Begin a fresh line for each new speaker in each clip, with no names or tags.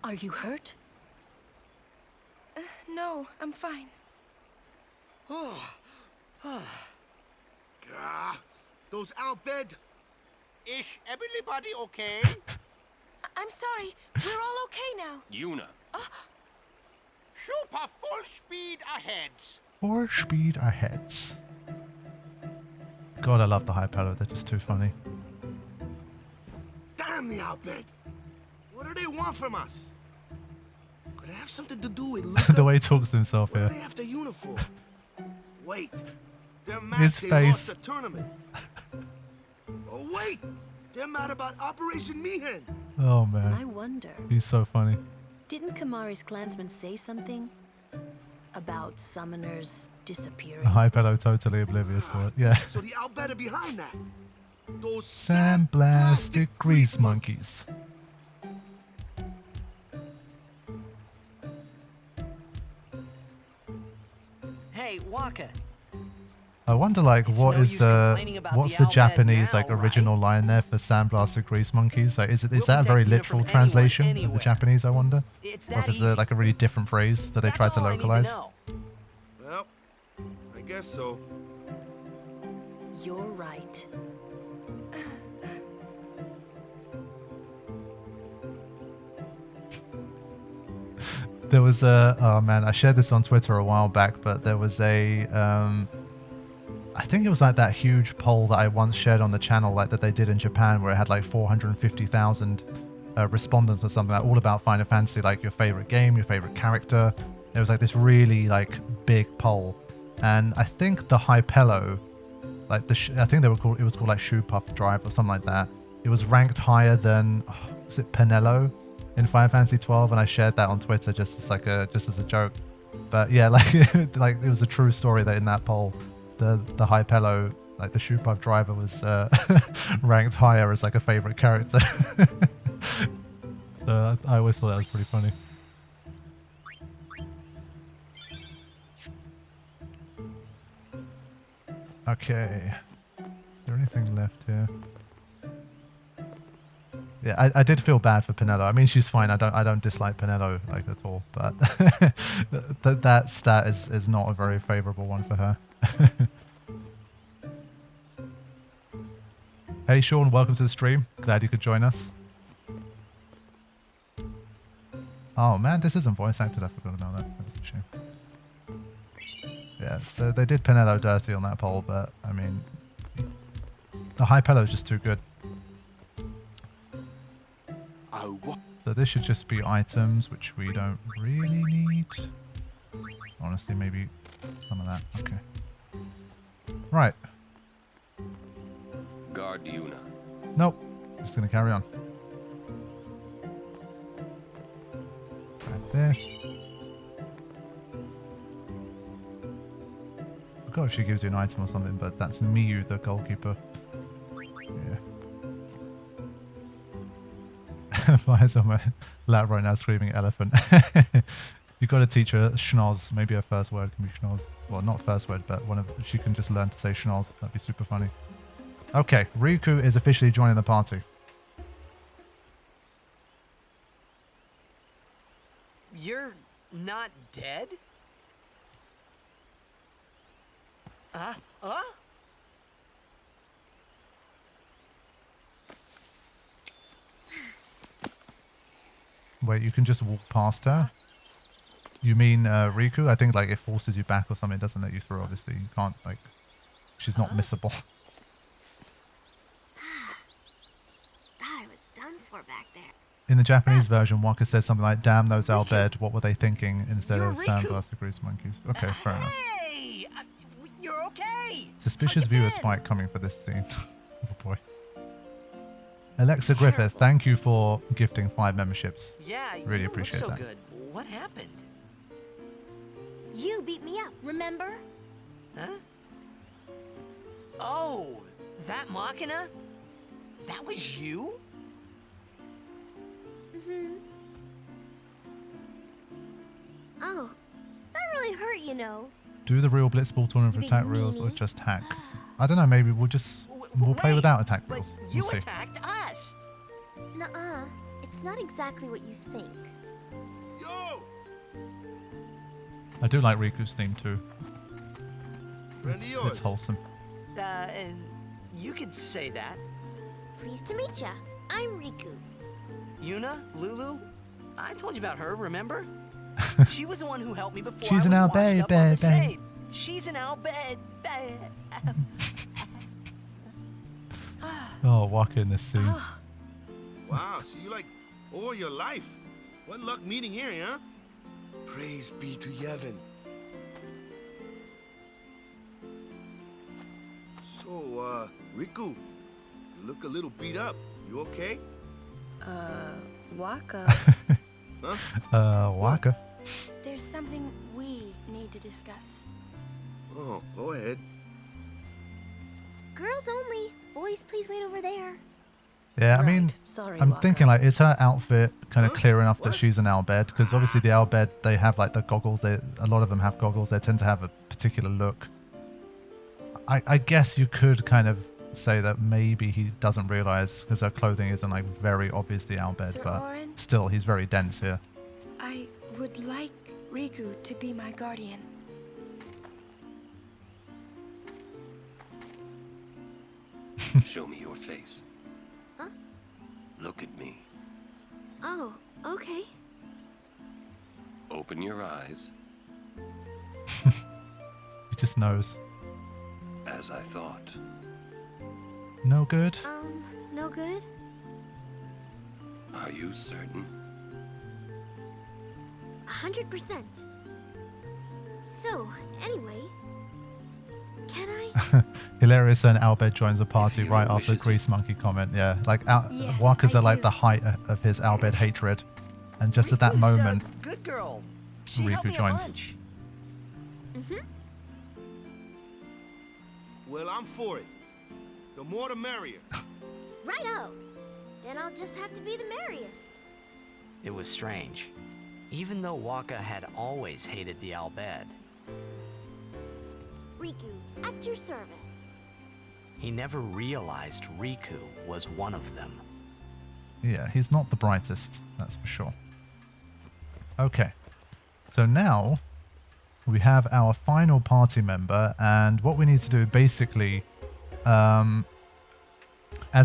Are you hurt?
No, I'm fine.
Those out bed.
Is everybody okay?
I'm sorry. We're all okay now.
Yuna. Super full speed ahead.
Or speed aheads. God, I love the high pillow. They're just too funny.
Damn the out bed. What do they want from us? Could it have something to do with Luca?
The way he talks to himself
What
here.
are they after uniform? Wait, they're mad
His
they
face.
lost the tournament. Oh wait, they're mad about Operation Mihen.
Oh
I
man,
wonder.
he's so funny.
Didn't Kamari's clansmen say something about summoners disappearing?
The high pillow totally oblivious to it. Yeah.
So the out bed are behind that. Those
Sandblasted grease monkeys.
Hey, Waka.
I wonder, like,
It's
what
no
is
use
the
complaining about
what's
the
the
Outbed
Japanese
now,
like original line there for sandblasted grease monkeys? Like, is
We'll
that a very
protect you
literal
from anyone,
translation of the
anywhere.
Japanese? I wonder.
It's
Or if
that
it's
easy.
like a really different phrase that they
That's
tried to
all I need
localize.
know.
Well, I guess so.
You're right.
There was a oh man, I shared this on Twitter a while back, but there was a I think it was like that huge poll that I once shared on the channel, like that they did in Japan, where it had like 450,000 respondents or something, like all about Final Fantasy, like your favorite game, your favorite character. It was like this really like big poll, and I think the Hypello, like I think they were called, it was called like Shoe Puff Drive or something like that. It was ranked higher than was it Penello in Final Fantasy 12, and I shared that on Twitter just as like just as a joke. But yeah, like like it was a true story that in that poll, the Hypello, like the Shoe Puff driver, was ranked higher as like a favorite character. So I always thought that was pretty funny. Okay, is there anything left here? Yeah, I did feel bad for Pinello. I mean, she's fine. I don't dislike Pinello like at all, but that stat is not a very favorable one for her. Hey Sean, welcome to the stream. Glad you could join us. Oh man, this isn't voice acted. I forgot about that. That's a shame. Yeah, they did Pinello dirty on that poll, but I mean, the Hypello is just too good.
Oh, what?
So this should just be items, which we don't really need. Honestly, maybe some of that. Okay. Right.
Guard Yuna.
Nope. Just gonna carry on. Like this. I forgot if she gives you an item or something, but that's Miyu, the goalkeeper. Yeah. Maya's on my lap right now screaming elephant. You've got to teach her schnoz. Maybe her first word can be schnoz. Well, not first word, but she can just learn to say schnoz. That'd be super funny. Okay, Rikku is officially joining the party.
You're not dead?
Wait, you can just walk past her? You mean Rikku? I think like it forces you back or something. It doesn't let you through, obviously. You can't, like... She's not missable.
Thought I was done for back there.
In the Japanese version, Waka says something like, damn those Albed, what were they thinking? Instead
You're
of
Rikku.
Sandblaster Grease Monkeys. Okay, fair enough.
Hey! You're okay!
Suspicious
How you
viewer
been?
spike coming for this scene. Oh boy. Alexa Griffith, thank you for gifting 5 memberships.
Yeah,
Really
you don't
appreciate
look so
that.
good. What happened?
You beat me up, remember?
Huh? Oh, that Machina? That was you?
Oh, that really hurt, you know.
Do the real Blitzball tournament for
You
attack
big
reels or
meanie.
just hack? I don't know, maybe we'll play
Wait,
without attack
but
reels.
you
We'll see.
attacked us.
Nuh-uh. It's not exactly what you think.
Yo!
I do like Riku's theme too.
Friend of yours.
It's wholesome.
You could say that.
Pleased to meet ya. I'm Rikku.
Yuna, Lulu, I told you about her, remember? She was the one who helped me before
She's
I was
in our
washed
bed,
up on the
bed, bed.
stage. She's in our bed.
Oh, Waka in this scene.
Wow, so you like all your life. What luck meeting here, huh? Praise be to Yevon. So, Rikku, you look a little beat up. You okay?
Waka.
Waka.
There's something we need to discuss.
Oh, go ahead.
Girls only. Boys, please wait over there.
Yeah, I
Right.
mean,
Sorry,
I'm
Waka.
thinking like, is her outfit kind of
Huh?
clear enough that
What?
she's an Albed? Because obviously the Albed, they have like the goggles. A lot of them have goggles. They tend to have a particular look. I guess you could kind of say that maybe he doesn't realize because her clothing isn't like very obviously Albed,
Sir
but
Oren?
still, he's very dense here.
I would like Rikku to be my guardian.
Show me your face.
Huh?
Look at me.
Oh, okay.
Open your eyes,
He just knows.
as I thought.
No good.
No good?
Are you certain?
100%. So, anyway, can I?
Hilarious, and Albed joins the party
If
right
Yuna
after the
wishes
Grease Monkey comment. Yeah, like
Yes,
Waka's
I
at like
do.
the height of his Albed hatred, and just at that
Riku's
moment,
a good girl. She
Rikku
helped me
joins.
a bunch.
Well, I'm for it. The more the merrier.
Righto. Then I'll just have to be the merriest.
It was strange. Even though Waka had always hated the Albed,
Rikku, at your service.
he never realized Rikku was one of them.
yeah, he's not the brightest, that's for sure. Okay, so now we have our final party member, and what we need to do basically, as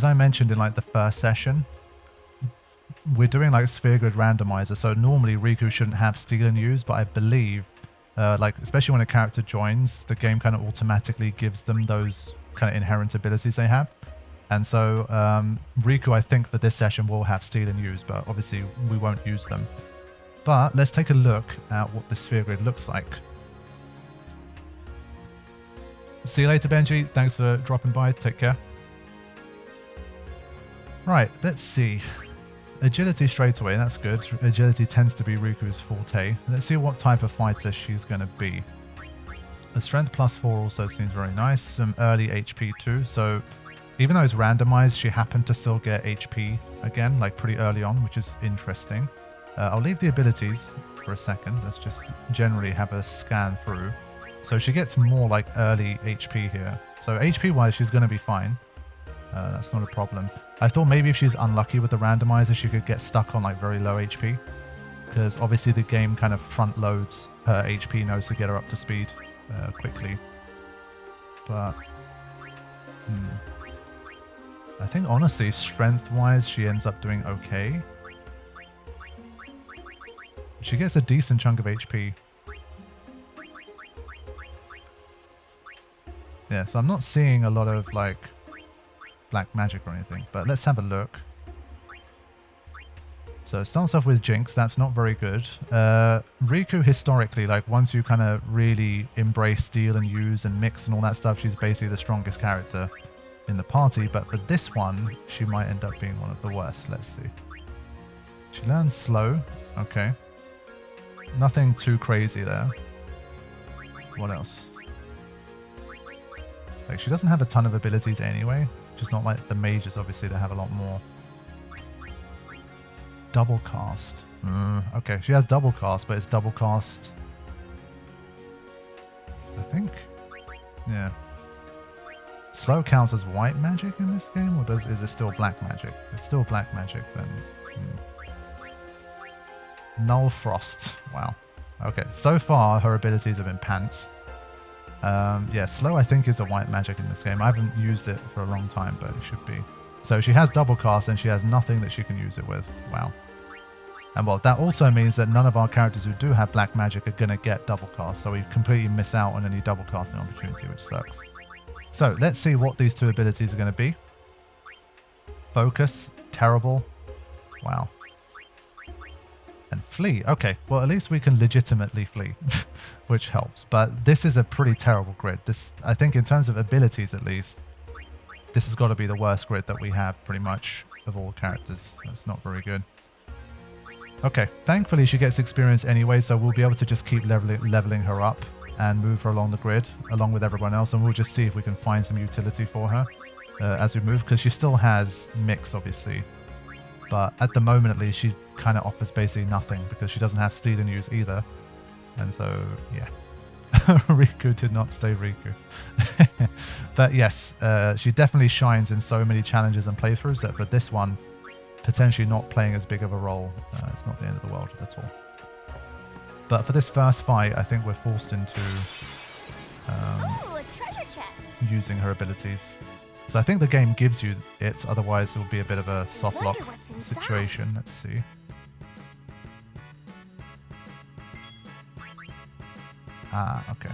I mentioned in like the first session, we're doing like sphere grid randomizer, so normally Rikku shouldn't have steal and use, but I believe like especially when a character joins, the game kind of automatically gives them those kind of inherent abilities they have. And so Rikku, I think for this session will have steal and use, but obviously we won't use them. But let's take a look at what the sphere grid looks like. See you later, Benji. Thanks for dropping by. Take care. Right, let's see. Agility straight away, that's good. Agility tends to be Riku's forte. Let's see what type of fighter she's going to be. The strength +4 also seems very nice. Some early HP too, so even though it's randomized, she happened to still get HP again, like pretty early on, which is interesting. I'll leave the abilities for a second. Let's just generally have a scan through. So she gets more like early HP here. So HP wise, she's going to be fine. That's not a problem. I thought maybe if she's unlucky with the randomizer, she could get stuck on like very low HP. Because obviously the game kind of front loads her HP nodes to get her up to speed quickly. But I think honestly, strength-wise, she ends up doing okay. She gets a decent chunk of HP. Yeah, so I'm not seeing a lot of like black magic or anything, but let's have a look. So it starts off with Jinx, that's not very good. Rikku historically, like once you kind of really embrace steal and use and mix and all that stuff, she's basically the strongest character in the party, but for this one, she might end up being one of the worst. Let's see. She learns slow, okay. Nothing too crazy there. What else? Like she doesn't have a ton of abilities anyway, just not like the mages, obviously they have a lot more. Double cast. Okay, she has double cast, but it's double cast, I think. Yeah. Slow counts as white magic in this game, or is it still black magic? If it's still black magic, then Null Frost. Wow. Okay, so far her abilities have been pants. Yeah, slow I think is a white magic in this game. I haven't used it for a long time, but it should be. So she has double cast and she has nothing that she can use it with. Wow. And well, that also means that none of our characters who do have black magic are going to get double cast. So we completely miss out on any double casting opportunity, which sucks. So let's see what these two abilities are going to be. Focus, terrible. Wow. And flee. Okay, well at least we can legitimately flee, which helps. But this is a pretty terrible grid. This, I think in terms of abilities at least, this has got to be the worst grid that we have pretty much of all characters. That's not very good. Okay, thankfully she gets experience anyway, so we'll be able to just keep leveling her up and move her along the grid along with everyone else, and we'll just see if we can find some utility for her as we move, because she still has mix obviously, but at the moment at least she kind of offers basically nothing because she doesn't have steal and use either. And so yeah, Rikku did not stay Rikku. But yes, she definitely shines in so many challenges and playthroughs that for this one, potentially not playing as big of a role, it's not the end of the world at all. But for this first fight, I think we're forced into
Oh, a treasure chest.
using her abilities. So I think the game gives you it, otherwise it will be a bit of a soft lock
Wonder what's inside.
situation. Let's see. Ah, okay.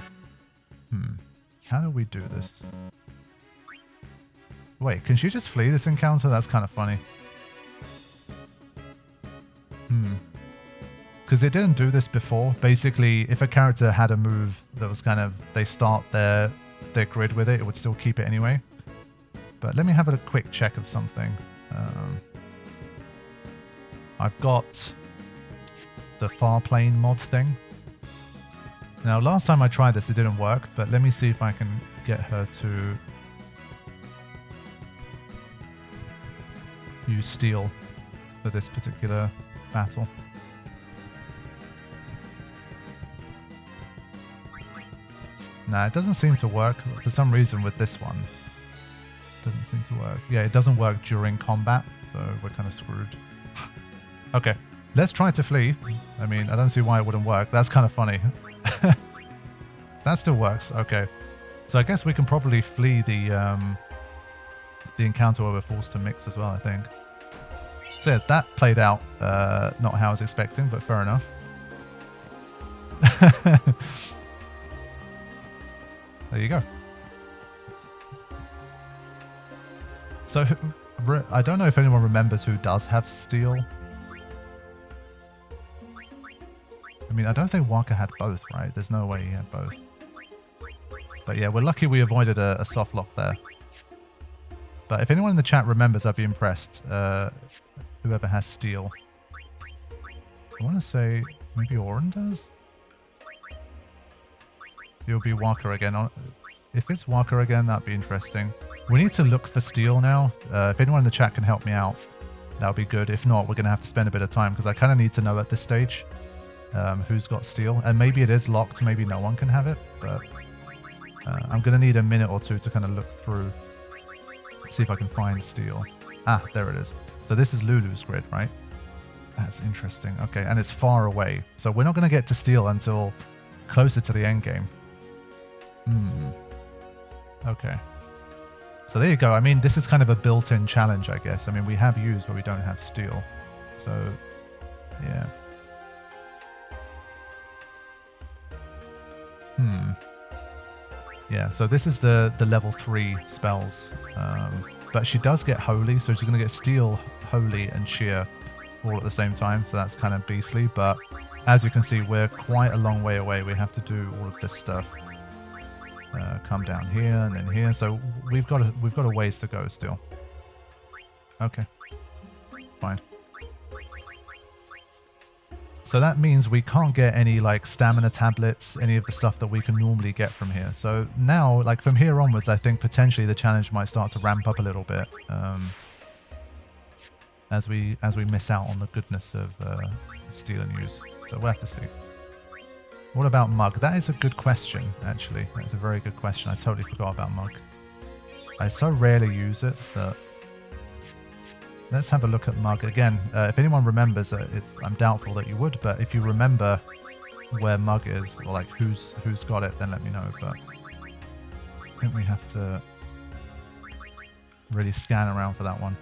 How do we do this? Wait, can she just flee this encounter? That's kind of funny. Because it didn't do this before. Basically, if a character had a move that was kind of, they start their grid with it, it would still keep it anyway. But let me have a quick check of something. I've got the far plane mod thing. Now, last time I tried this, it didn't work, but let me see if I can get her to use steel for this particular battle. Nah, it doesn't seem to work for some reason with this one. Doesn't seem to work. Yeah, it doesn't work during combat, so we're kind of screwed. Okay, let's try to flee. I mean, I don't see why it wouldn't work. That's kind of funny. That still works. Okay, so I guess we can probably flee the encounter where we're forced to mix as well, I think. So yeah, that played out not how I was expecting, but fair enough. There you go. So, I don't know if anyone remembers who does have steel. I mean, I don't think Waka had both, right? There's no way he had both. But yeah, we're lucky we avoided a soft lock there. But if anyone in the chat remembers, I'd be impressed. Whoever has steel. I want to say maybe Oren does? It'll be Waka again. If it's Waka again, that'd be interesting. We need to look for steel now. If anyone in the chat can help me out, that would be good. If not, we're going to have to spend a bit of time because I kind of need to know at this stage who's got steel. And maybe it is locked. Maybe no one can have it. But I'm going to need a minute or two to kind of look through. See if I can find steel. Ah, there it is. So this is Lulu's grid, right? That's interesting. Okay, and it's far away. So we're not going to get to steel until closer to the end game. Okay. So there you go. I mean, this is kind of a built-in challenge, I guess. I mean, we have used where we don't have steel. So, yeah. Yeah, so this is the level 3 spells. But she does get Holy, so she's going to get Steel, Holy, and Cheer all at the same time. So that's kind of beastly. But as you can see, we're quite a long way away. We have to do all of this stuff. Come down here and then here. So we've got a ways to go still. Okay. Fine. So that means we can't get any like stamina tablets, any of the stuff that we can normally get from here. So now, like from here onwards, I think potentially the challenge might start to ramp up a little bit as we miss out on the goodness of Steel and Use. So we'll have to see. What about Mug? That is a good question, actually. That's a very good question. I totally forgot about Mug. I so rarely use it that let's have a look at Mug again. If anyone remembers it, I'm doubtful that you would, but if you remember where Mug is, or like who's got it, then let me know. But I think we have to really scan around for that one.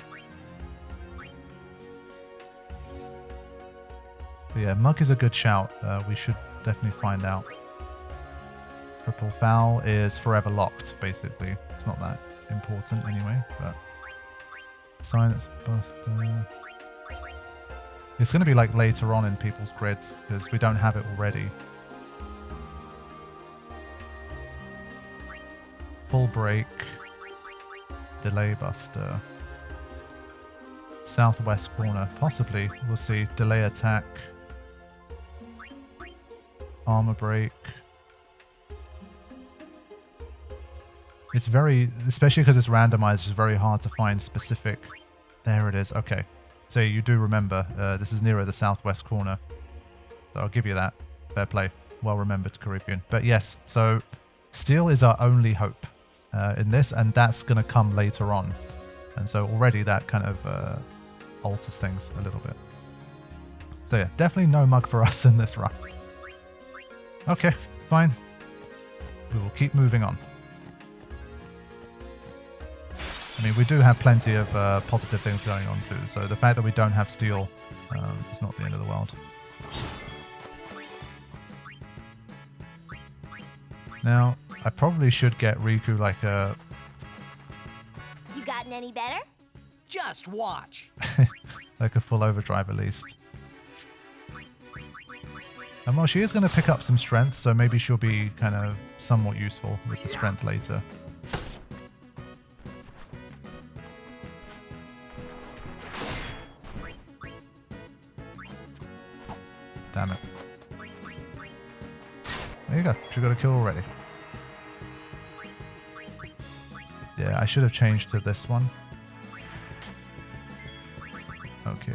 But yeah, Mug is a good shout. We should definitely find out. Triple Foul is forever locked, basically. It's not that important anyway, but Silence Buster. It's going to be like later on in people's grids, because we don't have it already. Full Break. Delay Buster. Southwest Corner. Possibly. We'll see. Delay Attack. Armor Break. It's very, especially because it's randomized, it's very hard to find specific. There it is. Okay. So you do remember, this is nearer the southwest corner. So I'll give you that. Fair play. Well remembered, Caribbean. But yes, so steel is our only hope in this, and that's going to come later on. And so already that kind of alters things a little bit. So yeah, definitely no Mug for us in this run. Okay, fine. We will keep moving on. I mean, we do have plenty of positive things going on too, so the fact that we don't have steel is not the end of the world. Now, I probably should get Rikku like a...
You gotten any better?
Just watch.
like a full overdrive at least. And well, she is going to pick up some strength, so maybe she'll be kind of somewhat useful with the strength later. Damn it. There you go. She got a kill already. Yeah, I should have changed to this one. Okay.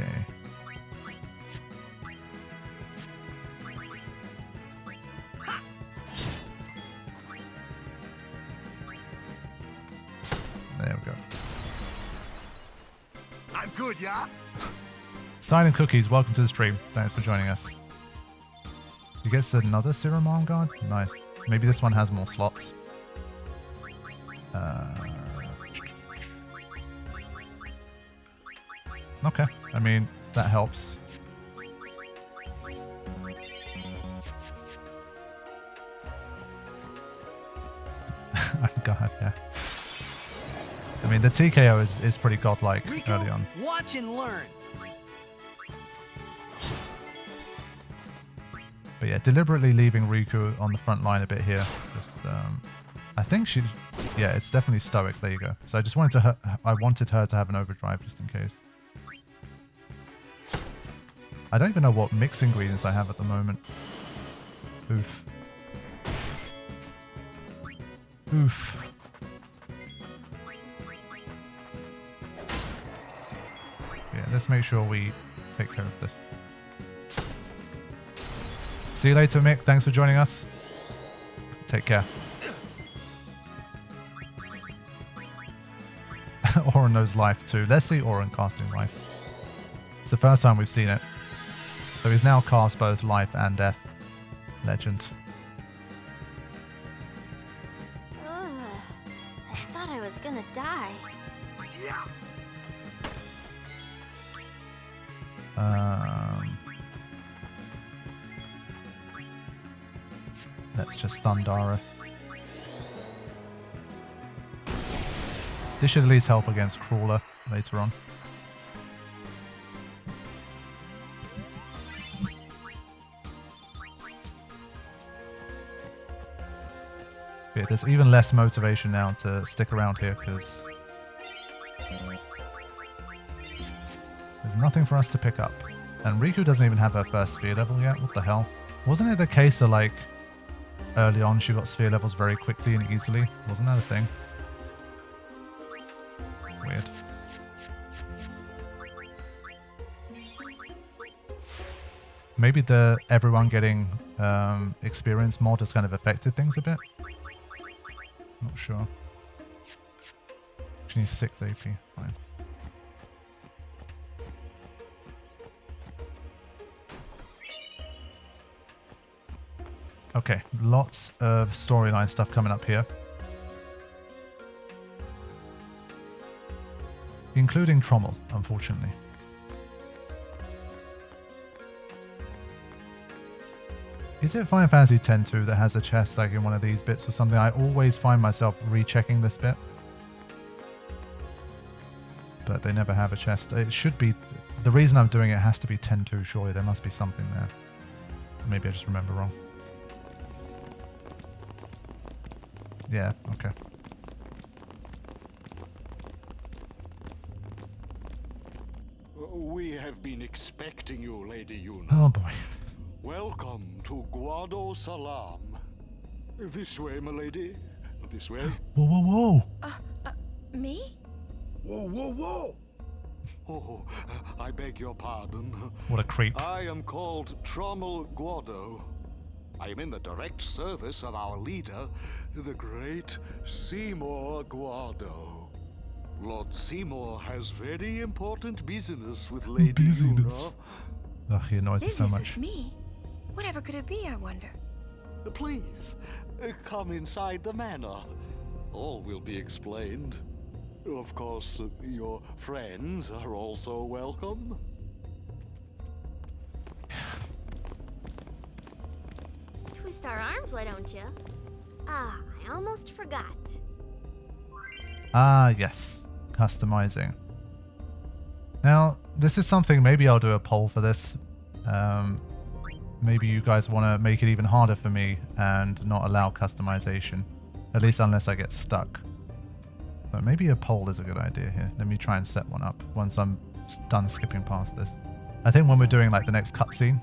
There we go.
I'm good, yeah?
Silent Cookies, welcome to the stream. Thanks for joining us. He gets another Serum Arm Guard? Nice. Maybe this one has more slots. Okay, I mean, that helps. God, yeah. I mean, the TKO is pretty godlike
Rikku,
early on.
watch and learn.
But yeah, deliberately leaving Rikku on the front line a bit here. Just, I think she, yeah, it's definitely stoic. There you go. So I just wanted I wanted her to have an overdrive just in case. I don't even know what mix ingredients I have at the moment. Oof. Oof. Yeah, let's make sure we take care of this. See you later, Mick. Thanks for joining us. Take care. Orin knows life too. Let's see Orin casting life. It's the first time we've seen it. So he's now cast both life and death. Legend.
Ugh. I thought I was gonna die.
Yeah.
Let's just Thundara. This should at least help against Crawler later on. Yeah, there's even less motivation now to stick around here because there's nothing for us to pick up. And Rikku doesn't even have her first sphere level yet. What the hell? Wasn't it the case that, like, early on she got sphere levels very quickly and easily? Wasn't that a thing? Weird. Maybe the everyone getting experience mod has kind of affected things a bit. Not sure. She needs 6 AP. Fine. Okay, lots of storyline stuff coming up here. Including Trommel, unfortunately. Is it Final Fantasy X-2 that has a chest like in one of these bits or something? I always find myself rechecking this bit. But they never have a chest. It should be... The reason I'm doing it has to be X-2, surely. There must be something there. Maybe I just remember wrong. Yeah, okay.
We have been expecting you, Lady Yuna.
Oh boy.
Welcome to Guado Salam. This way, my lady. This way.
Whoa, whoa, whoa!
Me?
Whoa, whoa, whoa!
Oh, I beg your pardon.
What a creep.
I am called Trommel Guado. I am in the direct service of our leader, the great Seymour Guado. Lord Seymour has very important business with Lady
Business.
Yuna.
Ugh, he annoys me so
Business
much.
with me? Whatever could it be, I wonder?
Please, come inside the manor. All will be explained. Of course, your friends are also welcome.
Twist our arms, why don't you? Ah, I almost forgot.
Ah, yes. Customizing. Now, this is something, maybe I'll do a poll for this. Maybe you guys want to make it even harder for me and not allow customization. At least unless I get stuck. But maybe a poll is a good idea here. Let me try and set one up once I'm done skipping past this. I think when we're doing like the next cutscene,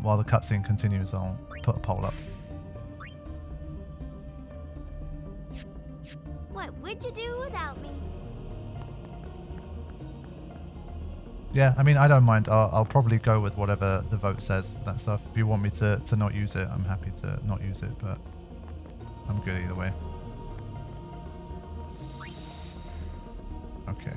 while the cutscene continues, I'll put a poll up.
What would you do without me?
Yeah, I mean, I don't mind. I'll probably go with whatever the vote says, that stuff. If you want me to not use it, I'm happy to not use it, but I'm good either way. Okay.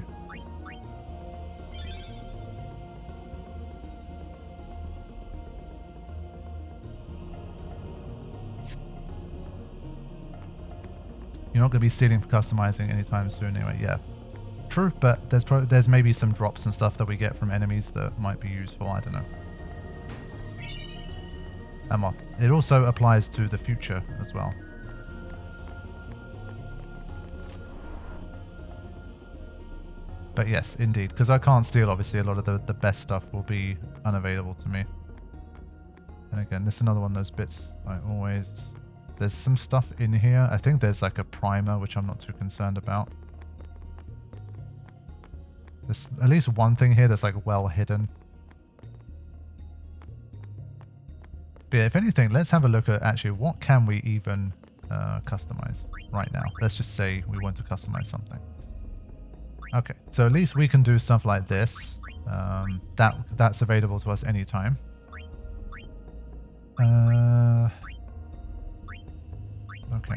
You're not going to be stealing for customizing anytime soon anyway, yeah. True, but there's maybe some drops and stuff that we get from enemies that might be useful, I don't know. Well, it also applies to the future as well. But yes, indeed, because I can't steal, obviously a lot of the best stuff will be unavailable to me. And again, this is another one of those bits I always... There's some stuff in here. I think there's like a primer, which I'm not too concerned about. There's at least one thing here that's like well hidden. But yeah, if anything, let's have a look at actually what can we even customize right now. Let's just say we want to customize something. Okay, so at least we can do stuff like this. That's available to us anytime. Okay.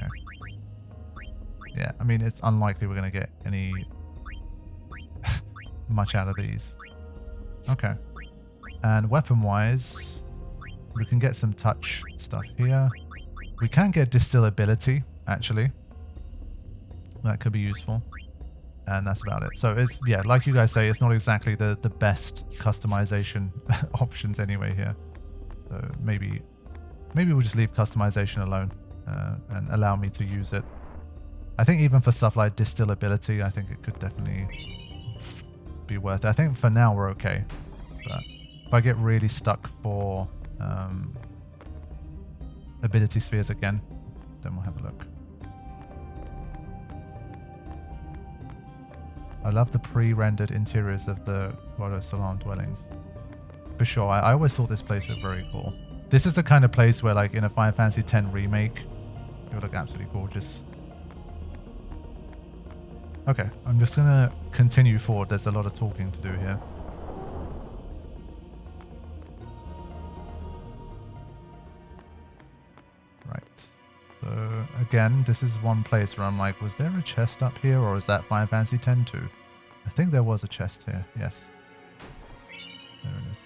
Yeah, I mean, it's unlikely we're going to get any much out of these. Okay. And weapon-wise, we can get some touch stuff here. We can get distillability, actually. That could be useful. And that's about it. So it's, yeah, like you guys say, it's not exactly the best customization options anyway here. So maybe we'll just leave customization alone and allow me to use it. I think even for stuff like distillability, I think it could definitely be worth it. I think for now we're okay. But if I get really stuck for ability spheres again, then we'll have a look. I love the pre-rendered interiors of the Guado Salam dwellings. For sure, I always thought this place looked very cool. This is the kind of place where, like, in a Final Fantasy X remake, it would look absolutely gorgeous. Okay, I'm just gonna continue forward. There's a lot of talking to do here. Right. So, again, this is one place where I'm like, was there a chest up here, or is that Final Fantasy X 2? I think there was a chest here, yes. There it is.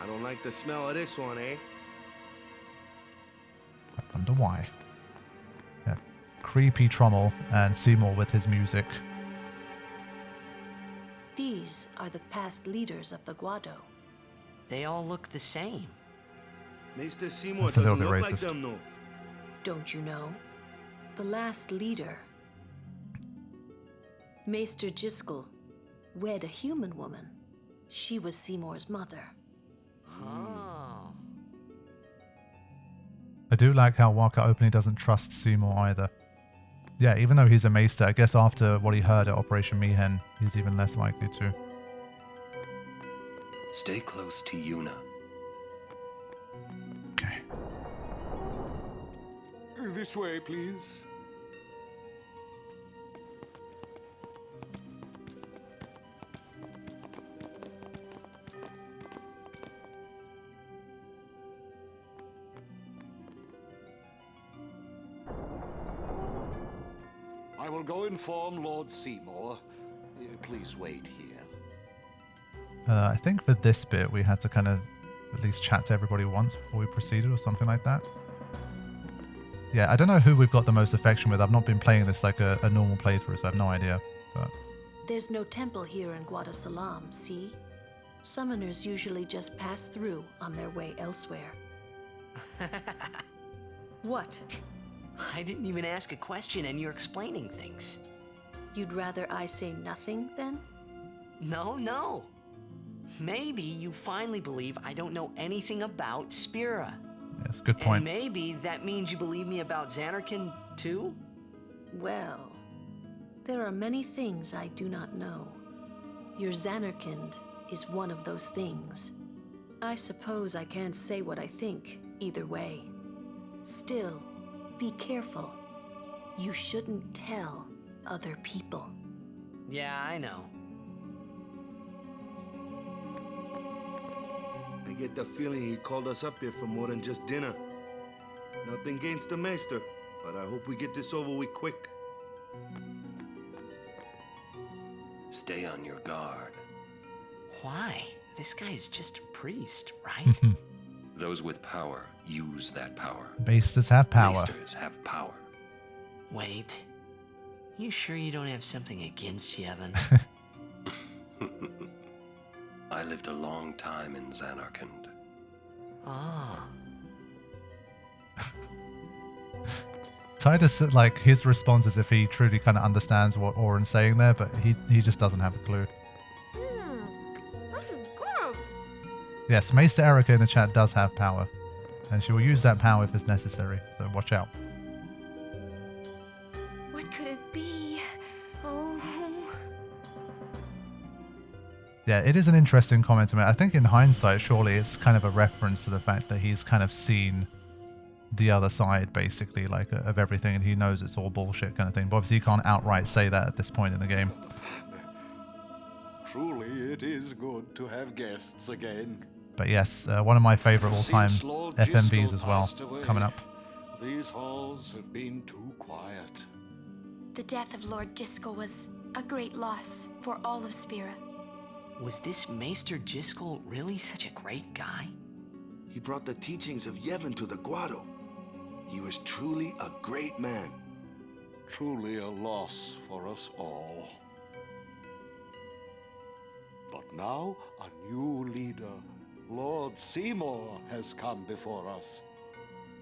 I don't like the smell of this one, eh?
I wonder why. Yeah. Creepy Trommel and Seymour with his music.
These are the past leaders of the Guado.
They all look the same.
Mr. Seymour
That's a little
doesn't
bit
look like
racist.
them, no.
Don't you know? The last leader, Maester Jiskel, wed a human woman. She was Seymour's mother.
Oh.
I do like how Waka openly doesn't trust Seymour either. Yeah, even though he's a maester, I guess after what he heard at Operation Mihen, he's even less likely to.
Stay close to Yuna.
Okay.
This way, please. I will go inform Lord Seymour. Please wait here.
I think for this bit, we had to kind of at least chat to everybody once before we proceeded or something like that. Yeah, I don't know who we've got the most affection with. I've not been playing this like a normal playthrough, so I have no idea. But
There's no temple here in Guadasalam, see? Summoners usually just pass through on their way elsewhere. What?
I didn't even ask a question and you're explaining things.
You'd rather I say nothing, then?
No. Maybe you finally believe I don't know anything about Spira.
yes, good point.
And maybe that means you believe me about Xanarkand too?
Well, there are many things I do not know. Your Xanarkand is one of those things. I suppose I can't say what I think, either way. Still, be careful. You shouldn't tell other people.
Yeah, I know.
I get the feeling he called us up here for more than just dinner. Nothing against the Maester, but I hope we get this over with quick.
Stay on your guard.
Why? This guy's just a priest, right?
Those with power use that power.
Maesters have power.
Maesters have power.
Wait. You sure you don't have something against Yevon?
I lived a long time in Xanarkand.
Ah.
Titus, like, his response is if he truly kind of understands what Oren's saying there, but he just doesn't have a clue.
This is good.
Yes, Maester Erica in the chat does have power, and she will use that power if it's necessary, so watch out.
What could it be? Oh.
Yeah, it is an interesting comment to make. I think in hindsight, surely it's kind of a reference to the fact that he's kind of seen the other side, basically, like, of everything, and he knows it's all bullshit kind of thing. But obviously, he can't outright say that at this point in the game.
Truly, it is good to have guests again.
But yes, one of my favorite all-time
Since Lord
FMVs
Jiskel
as well,
passed away,
coming up.
These halls have been too quiet.
The death of Lord Jiskel was a great loss for all of Spira.
Was this Maester Jiskel really such a great guy?
He brought the teachings of Yevon to the Guado. He was truly a great man.
Truly a loss for us all. But now a new leader, Lord Seymour, has come before us.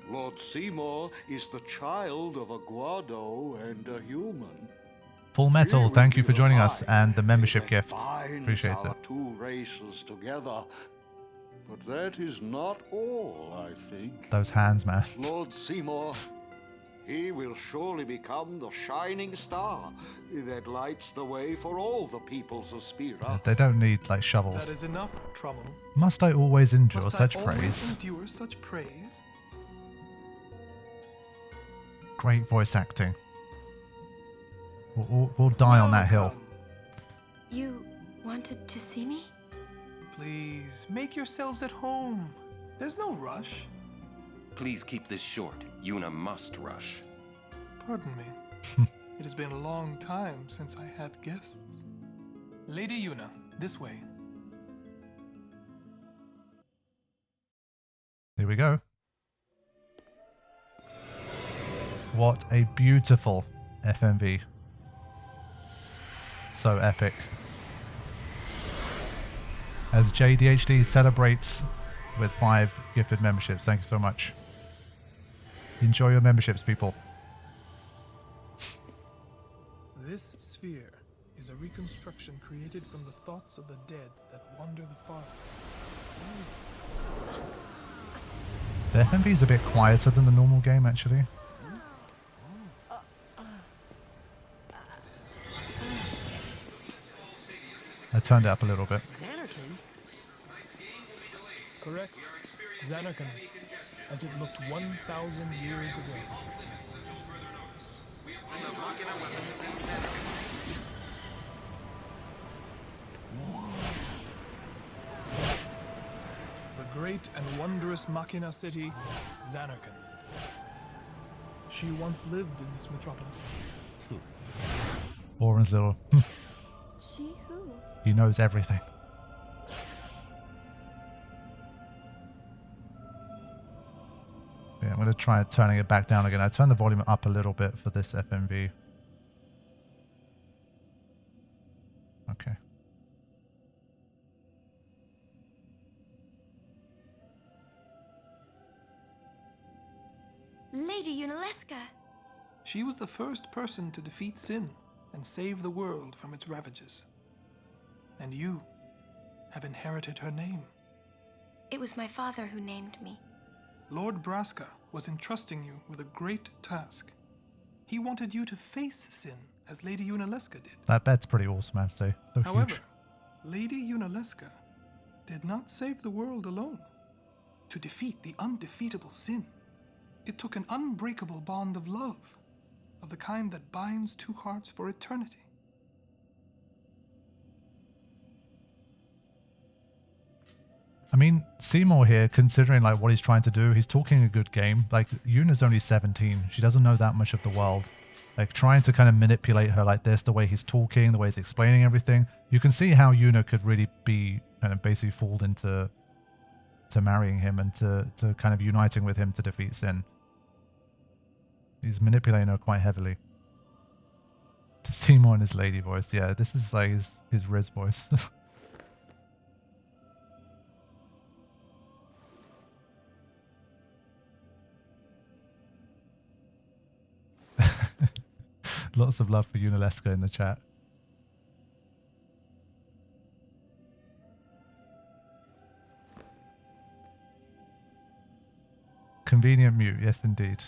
Lord Seymour is the child of a Guado and a human.
Full Metal,
He will
thank you
be
for
the
joining us,
tie
and the membership
that
gift.
binds
Appreciate
our
it.
two races together. But that is not all, I think.
Those hands, man.
Lord Seymour, he will surely become the shining star that lights the way for all the peoples of Spira.
They don't need, like, shovels.
That is enough, Trommel.
Must I always endure
Must
such
I always
praise?
endure such praise?
Great voice acting. We'll die on that hill.
Welcome.
You wanted to see me?
Please, make yourselves at home. There's no rush.
Please keep this short. Yuna must rush.
Pardon me. It has been a long time since I had guests. Lady Yuna, this way.
Here we go. What a beautiful FMV. So epic. As JDHD celebrates with 5 gifted memberships. Thank you so much. Enjoy your memberships, people.
This sphere is a reconstruction created from the thoughts of the dead that wander the far.
The FMV is a bit quieter than the normal game, actually. I turned it up a little bit.
Xanarkand?
Correct. Xanarkand, as it looked 1,000 years ago. The great and wondrous Machina city, Xanarkand. She once lived in this metropolis.
Oren's little...
She who?
He knows everything. Yeah, I'm going to try turning it back down again. I turned the volume up a little bit for this FMV. Okay.
Lady Unaleska.
She was the first person to defeat sin and save the world from its ravages. And you have inherited her name.
It was my father who named me.
Lord Braska was entrusting you with a great task. He wanted you to face sin, as Lady Unaleska did.
That bed's pretty awesome, I'd say. So
However,
huge.
Lady Unaleska did not save the world alone. To defeat the undefeatable sin, it took an unbreakable bond of love, of the kind that binds two hearts for eternity.
I mean, Seymour here, considering like what he's trying to do, he's talking a good game. Like, Yuna's only 17. She doesn't know that much of the world. Like, trying to kind of manipulate her like this, the way he's talking, the way he's explaining everything. You can see how Yuna could really be kind of basically fooled into marrying him and to kind of uniting with him to defeat sin. He's manipulating her quite heavily. To Seymour in his lady voice. Yeah, this is like his Riz voice. Lots of love for Unaleska in the chat. Convenient mute, yes indeed.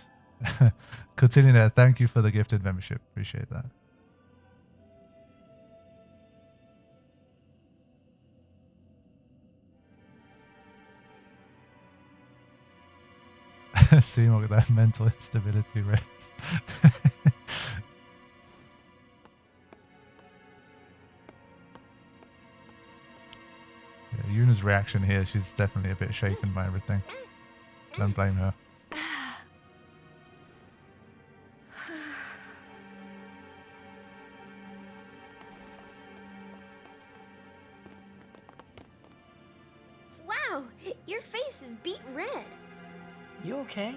Cotillion, thank you for the gifted membership. Appreciate that. Seymour with that mental instability race. Yuna's reaction here, she's definitely a bit shaken by everything. Don't blame her.
Wow, your face is beet red.
You okay?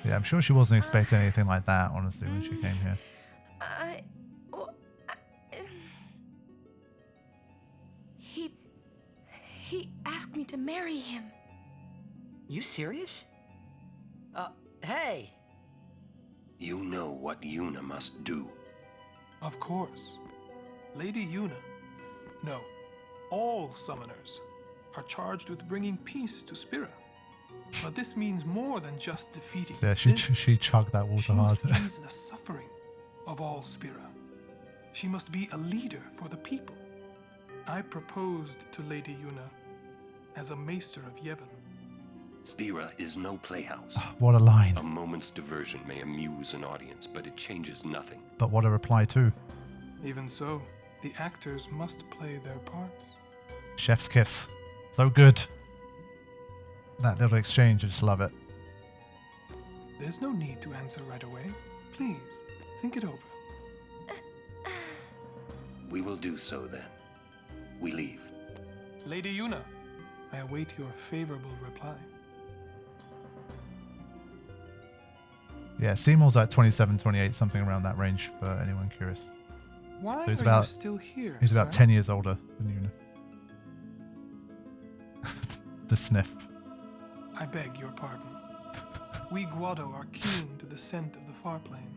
Yeah, I'm sure she wasn't expecting anything like that, honestly, when she came here.
He asked me to marry him.
You serious? Hey!
You know what Yuna must do.
Of course. Lady Yuna, no, all summoners are charged with bringing peace to Spira. But this means more than just defeating sin.
She chugged that water hard.
She must ease the suffering of all Spira. She must be a leader for the people. I proposed to Lady Yuna as a maester of Yevon.
Spira is no playhouse.
What a line.
A moment's diversion may amuse an audience, but it changes nothing.
But what a reply too.
Even so, the actors must play their parts.
Chef's kiss. So good. That little exchange, I just love it.
There's no need to answer right away. Please, think it over.
We will do so then. We leave.
Lady Yuna, I await your favorable reply.
Yeah, Seymour's like 27, 28, something around that range for anyone curious.
Why
So he's
are
about-
you still here,
He's about
sir?
10 years older than Yuna. The sniff.
I beg your pardon. We Guado are keen to the scent of the far plane.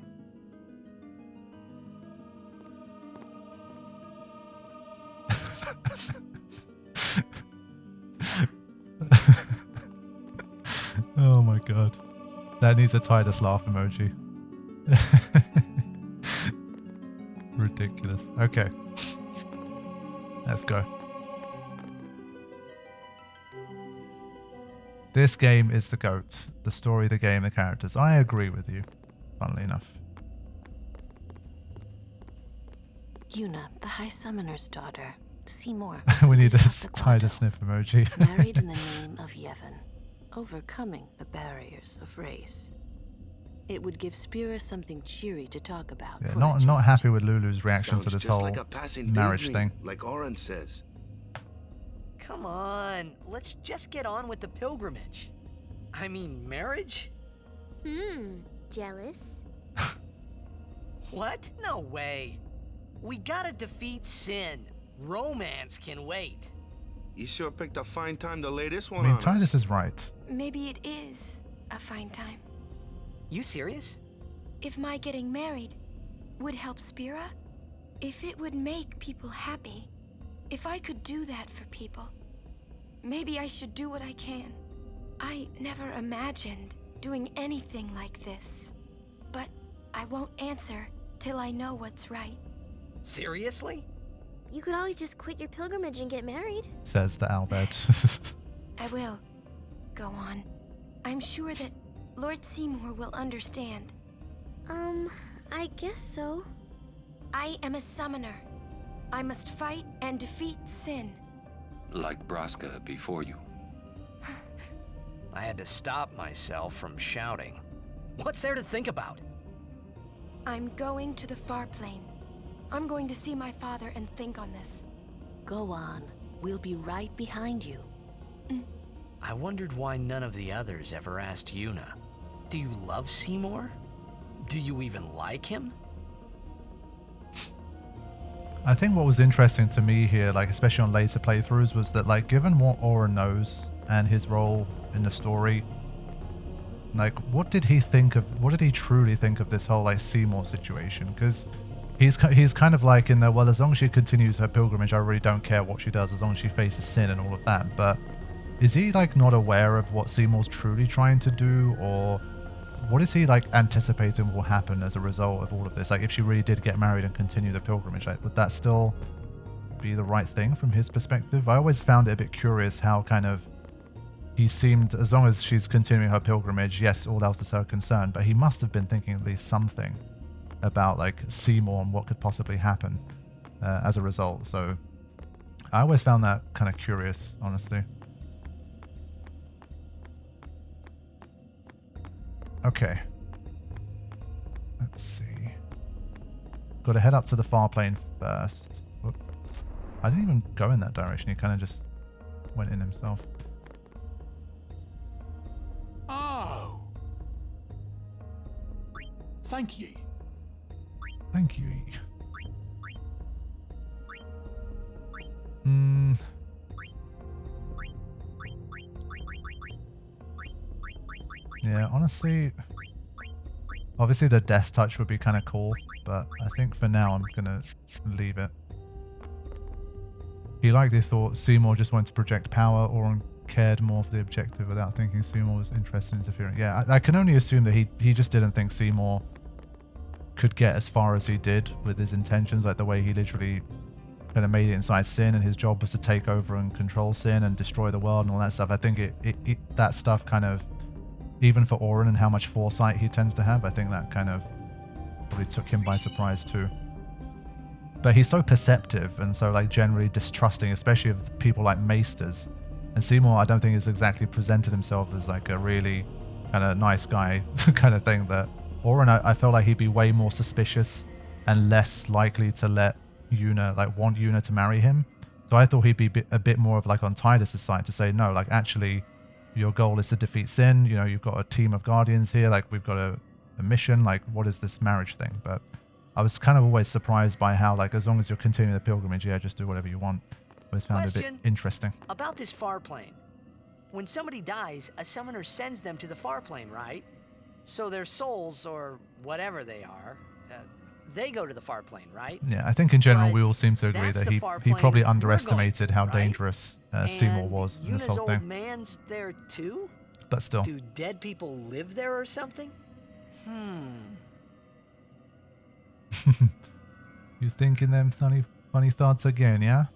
Oh my god. That needs a Titus laugh emoji. Ridiculous. Okay. Let's go. This game is the GOAT. The story, the game, the characters. I agree with you, funnily enough.
Yuna, the High Summoner's daughter. Seymour.
We need a
leader of the
Titus
Guado,
sniff emoji.
married in the name of Yevon, overcoming the barriers of race. It would give Spira something cheery to talk about.
Yeah,
for a
not
change.
happy with Lulu's reaction
Sounds
to this
just
whole
like a passing
marriage
daydream,
thing.
like Oren says.
Come on, let's just get on with the pilgrimage. I mean, marriage?
Jealous?
What? No way. We gotta defeat sin. Romance can wait.
You sure picked a fine time to lay this
I
one
mean,
on
Titus
us.
is right.
Maybe it is a fine time.
You serious?
If my getting married would help Spira, if it would make people happy, if I could do that for people, maybe I should do what I can. I never imagined doing anything like this, but I won't answer till I know what's right.
Seriously?
You could always just quit your pilgrimage and get married.
Says the Albed.
I will. Go on. I'm sure that Lord Seymour will understand.
I guess so.
I am a summoner. I must fight and defeat sin.
Like Braska before you.
I had to stop myself from shouting. What's there to think about?
I'm going to the far plane. I'm going to see my father and think on this.
Go on. We'll be right behind you.
I wondered why none of the others ever asked Yuna. Do you love Seymour? Do you even like him?
I think what was interesting to me here, like especially on later playthroughs, was that like given what Aura knows and his role in the story, like what did he truly think of this whole like Seymour situation? Because he's kind of like in the, well, as long as she continues her pilgrimage, I really don't care what she does as long as she faces sin and all of that. But is he like not aware of what Seymour's truly trying to do, or what is he like anticipating will happen as a result of all of this? Like if she really did get married and continue the pilgrimage, like would that still be the right thing from his perspective? I always found it a bit curious how kind of he seemed, as long as she's continuing her pilgrimage, yes, all else is her concern, but he must have been thinking at least something about like Seymour and what could possibly happen as a result. So I always found that kind of curious, honestly. Okay. Let's see. Got to head up to the far plane first. Whoop. I didn't even go in that direction. He kind of just went in himself.
Oh. Thank ye.
Thank you. Yeah, honestly, obviously the death touch would be kind of cool, but I think for now I'm gonna leave it. He likely thought Seymour just wanted to project power, or cared more for the objective without thinking Seymour was interested in interfering. Yeah, I can only assume that he just didn't think Seymour could get as far as he did with his intentions, like the way he literally kind of made it inside Sin, and his job was to take over and control Sin and destroy the world and all that stuff. I think that stuff kind of, even for Orin and how much foresight he tends to have, I think that kind of probably took him by surprise too. But he's so perceptive and so like generally distrusting, especially of people like Maesters. And Seymour, I don't think has exactly presented himself as like a really kind of nice guy kind of thing. That Orin, I felt like he'd be way more suspicious and less likely to let Yuna, like want Yuna to marry him. So I thought he'd be a bit more of like on Tidus' side to say, no, like actually your goal is to defeat Sin. You know, you've got a team of guardians here. Like we've got a mission. Like what is this marriage thing? But I was kind of always surprised by how like as long as you're continuing the pilgrimage, yeah, just do whatever you want. I always found it a bit interesting.
About this far plane. When somebody dies, a summoner sends them to the far plane, right? So their souls, or whatever they are, they go to the far plane, right?
Yeah, I think in general
But
we all seem to agree that he probably underestimated how dangerous Seymour was in this
Yuna's
whole
old
thing.
man's there too?
But still.
Do dead people live there or something?
You thinking them funny thoughts again, yeah?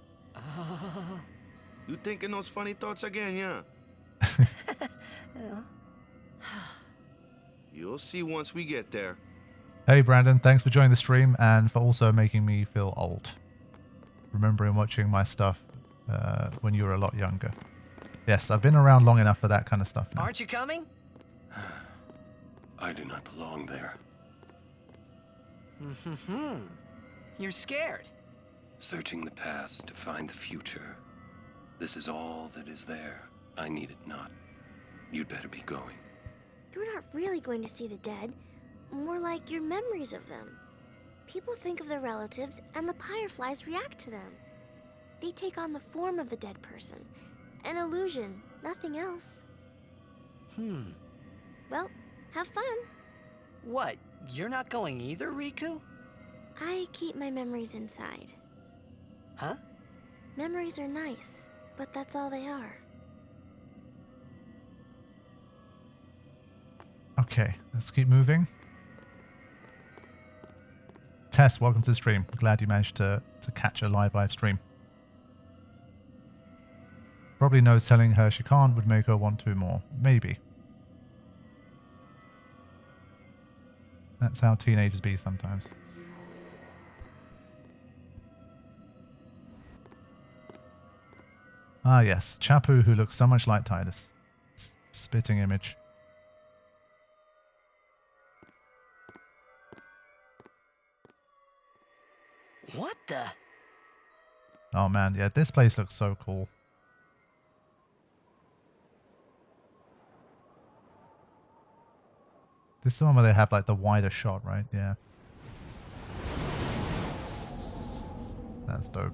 You thinking those funny thoughts again, yeah? You'll see once we get there.
Hey Brandon, thanks for joining the stream and for also making me feel old. Remembering watching my stuff when you were a lot younger. Yes, I've been around long enough for that kind of stuff now.
Aren't you coming?
I do not belong there.
You're scared.
Searching the past to find the future. This is all that is there. I need it not. You'd better be going.
You're not really going to see the dead. More like your memories of them. People think of their relatives, and the Fireflies react to them. They take on the form of the dead person. An illusion, nothing else. Well, have fun.
What? You're not going either, Rikku?
I keep my memories inside.
Huh?
Memories are nice, but that's all they are.
Okay, let's keep moving. Tess, welcome to the stream. Glad you managed to catch a live stream. Probably knows telling her she can't would make her want to more. Maybe. That's how teenagers be sometimes. Ah yes, Chapu who looks so much like Tidus. Spitting image.
What the?
Oh man, yeah, this place looks so cool. This is the one where they have like the wider shot, right? Yeah. That's dope.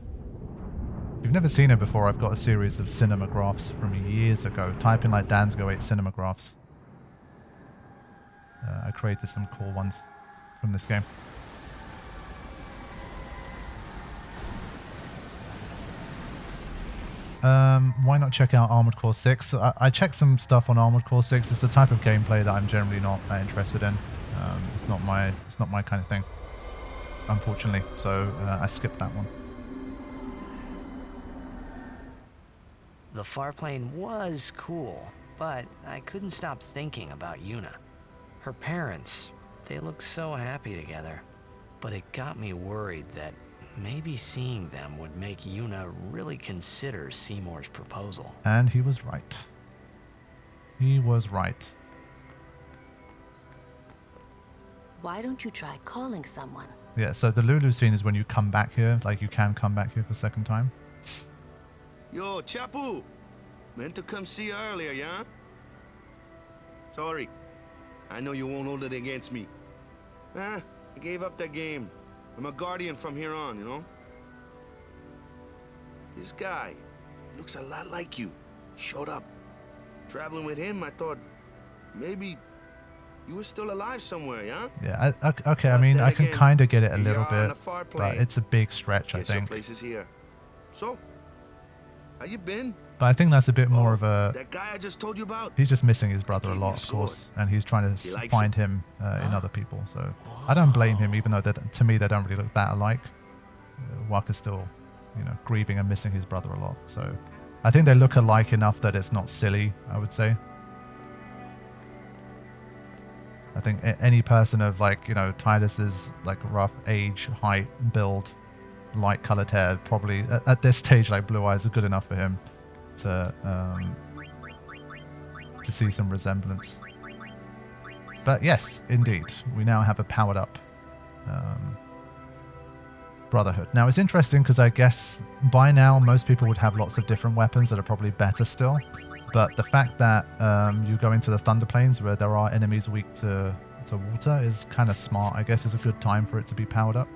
If you've never seen it before, I've got a series of cinemagraphs from years ago. Type in like Dansg08 cinemagraphs. I created some cool ones from this game. Why not check out Armored Core 6? I checked some stuff on Armored Core 6. It's the type of gameplay that I'm generally not that interested in. It's not my kind of thing, unfortunately. So I skipped that one.
The farplane was cool, but I couldn't stop thinking about Yuna. Her parents, they looked so happy together. But it got me worried that maybe seeing them would make Yuna really consider Seymour's proposal.
And he was right. He was right.
Why don't you try calling someone?
Yeah, so the Lulu scene is when you come back here. Like, you can come back here for a second time.
Yo, Chapu! Meant to come see you earlier, yeah? Sorry. I know you won't hold it against me. I gave up that game. I'm a guardian from here on, you know? This guy looks a lot like you. Showed up. Traveling with him, I thought maybe you were still alive somewhere, yeah?
Yeah, okay, I mean, I can kind of get it a little bit, but it's a big stretch, I
Guess your
think.
place is here. So, how you been?
But I think that's a bit more of a...
That guy I just told you about?
He's just missing his brother a
gave me
lot,
a
of course,
sword.
and he's trying
He
to
likes
find
it.
him in other people, so I don't blame him, even though to me they don't really look that alike. Waka's still, you know, grieving and missing his brother a lot, so I think they look alike enough that it's not silly, I would say. I think any person of, like, you know, Tidus's, like, rough age, height, build, light colored hair, probably at this stage, like, blue eyes are good enough for him to see some resemblance. But yes, indeed, we now have a powered up Brotherhood. Now it's interesting because I guess by now most people would have lots of different weapons that are probably better still. But the fact that you go into the Thunder Plains where there are enemies weak to water is kind of smart. I guess it's a good time for it to be powered up.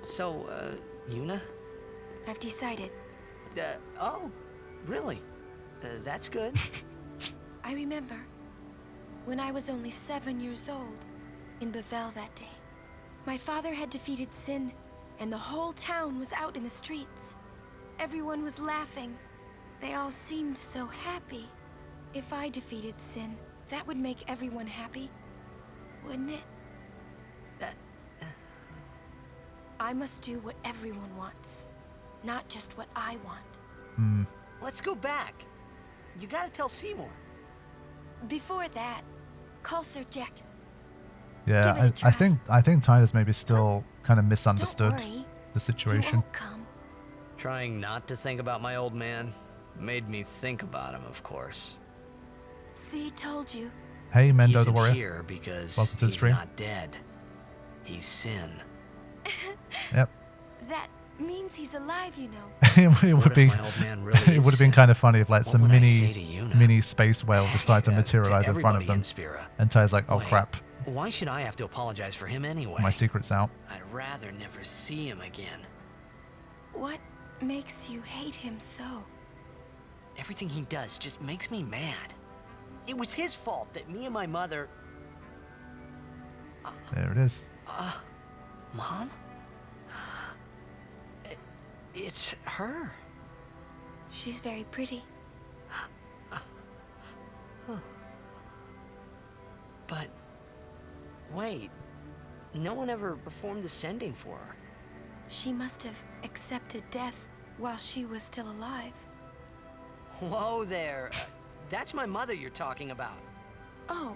So, Yuna?
I've decided.
Oh, really? That's good.
I remember when I was only 7 years old in Bavel that day. My father had defeated Sin, and the whole town was out in the streets. Everyone was laughing. They all seemed so happy. If I defeated Sin, that would make everyone happy, wouldn't it? I must do what everyone wants, not just what I want.
Let's go back. You gotta tell Seymour.
Before that, call Sir Jet.
Yeah, I think Titus maybe still kind of misunderstood
Don't worry.
the
He
situation.
won't come.
Trying not to think about my old man made me think about him, of course.
See, told you.
Hey,
He
Mendo the
isn't
Warrior.
here because
Welcome to the
he's
stream.
not dead. He's Sin.
Yep.
That means he's alive, you know.
It would
What
be.
if my old man really
It
is
would have been
Sin?
kind of funny if like
What
some
would I say to Yuna?
mini space whale decided to materialize in front of
everybody
them,
in Spira.
and Ty's like, "Oh
Wait,
crap,
Why should I have to apologize for him anyway?
my secret's out."
I'd rather never see him again.
What makes you hate him so?
Everything he does just makes me mad. It was his fault that me and my mother...
There it is.
Mom? It's her.
She's very pretty.
But... wait. No one ever performed the sending for her.
She must have accepted death while she was still alive.
Whoa there. That's my mother you're talking about.
Oh,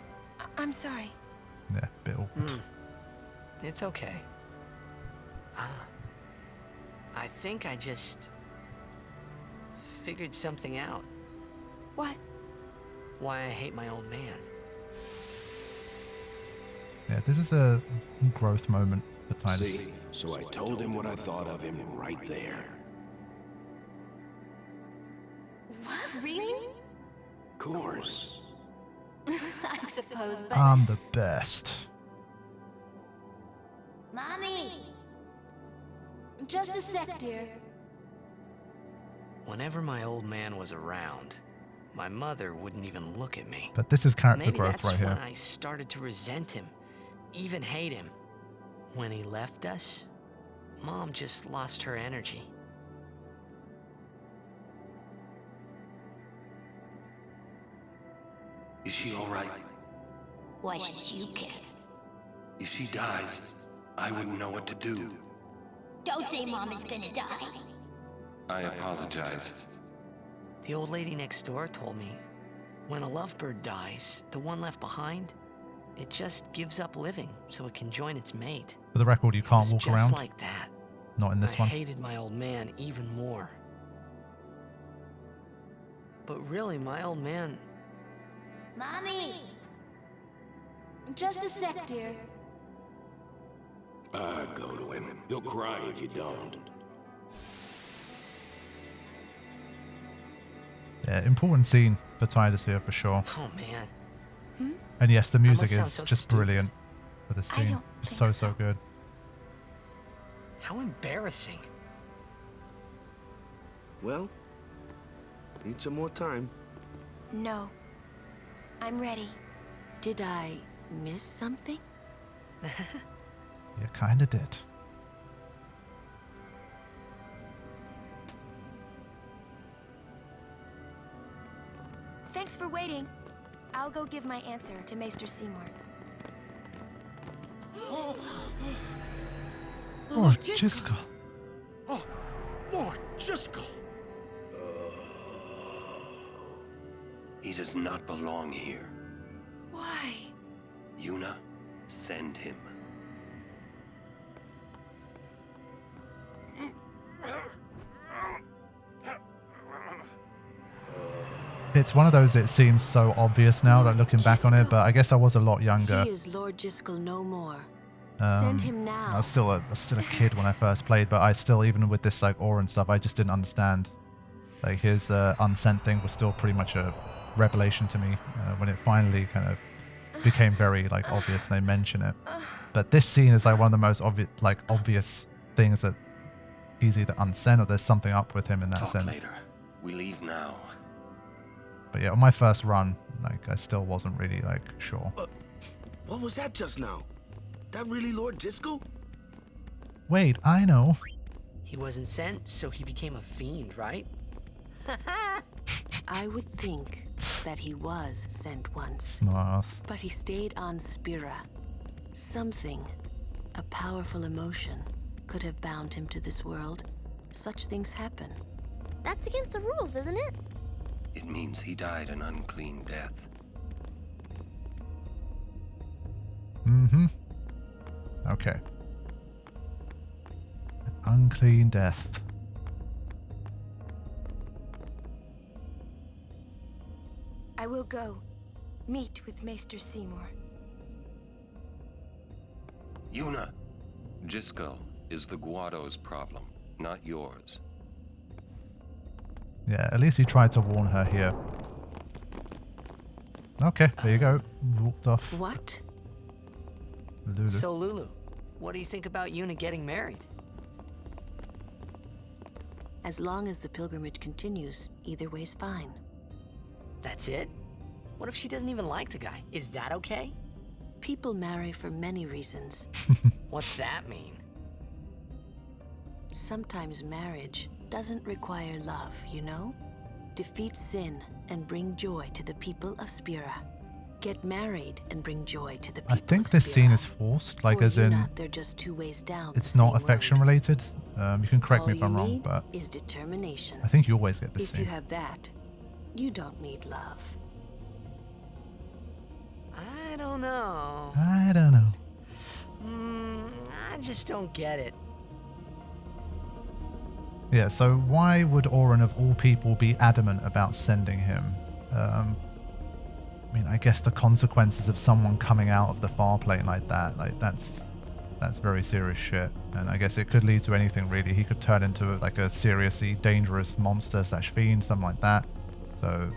I'm sorry.
Yeah, bit awkward.
It's okay. I think I just... figured something out.
What?
Why I hate my old man.
Yeah, this is a growth moment for Titus.
See, so I told him what I thought of him right there.
What? Really?
Of course.
I suppose, but...
I'm the best.
Mommy! Just a sec, dear.
Whenever my old man was around, my mother wouldn't even look at me.
But this is character
Maybe
growth
that's
right
when
here.
I started to resent him, even hate him. When he left us, Mom just lost her energy.
Is she all right?
Why should you care?
If she dies, I wouldn't know what to do.
Don't say Mom is gonna die.
I apologize.
The old lady next door told me, when a lovebird dies, the one left behind, it just gives up living so it can join its mate.
For the record, you can't
It's
walk
just
around.
like that.
Not in this
I
one.
hated my old man even more. But really, my old man...
Mommy! Just a sec, dear.
Go to him. He'll cry if you don't.
Yeah, important scene for Titus here for sure.
Oh, man.
And yes, the music
must sound
is
so
just
stupid.
brilliant for the
I
scene.
don't
It's
think
so
so.
good.
How embarrassing.
Well, need some more time.
No. I'm ready.
Did I miss something?
You kinda did.
Thanks for waiting. I'll go give my answer to Maester Seymour.
Oh, Jiskel.
Oh, Lord Jiskel!
He does not belong here.
Why?
Yuna, send him.
It's one of those, it seems so obvious now, like looking back on it, but I guess I was a lot younger.
He is Lord Jiskel no more. Send him now.
I was still a kid when I first played, but I still, even with this like aura and stuff, I just didn't understand. Like his unsent thing was still pretty much a revelation to me when it finally kind of became very like obvious and they mention it. But this scene is like one of the most obvious things that he's either unsent or there's something up with him in that
Talk
sense.
later. We leave now.
But yeah, on my first run, like I still wasn't really like sure.
What was that just now? That really Lord Disco?
Wait, I know.
He wasn't sent, so he became a fiend, right?
I would think that he was sent once.
Smart.
But he stayed on Spira. Something, a powerful emotion, could have bound him to this world. Such things happen.
That's against the rules, isn't it?
It means he died an unclean death.
Mm-hmm. Okay. An unclean death.
I will go meet with Maester Seymour.
Yuna, Jisco is the Guado's problem, not yours.
Yeah, at least he tried to warn her here. Okay, there you go. Walked off.
What?
Lulu.
So Lulu, what do you think about Yuna getting married?
As long as the pilgrimage continues, either way's fine.
That's it? What if she doesn't even like the guy? Is that okay?
People marry for many reasons.
What's that mean?
Sometimes marriage doesn't require love, you know? Defeat sin and bring joy to the people of Spira. Get married and bring joy to the people
I think
of
this
Spira.
scene is forced, like
For
as in
Yuna, they're just two ways down
it's
the
not
same
affection
road.
related. You can correct
All
me if I'm
you
wrong,
need
but
is determination.
I think you always get this
If you
scene.
have that, you don't need love.
I don't know.
I don't know.
I just don't get it.
Yeah, so why would Orin of all people be adamant about sending him? I mean, I guess the consequences of someone coming out of the far plane like that, like that's very serious shit. And I guess it could lead to anything really. He could turn into like a seriously dangerous monster / fiend, something like that. So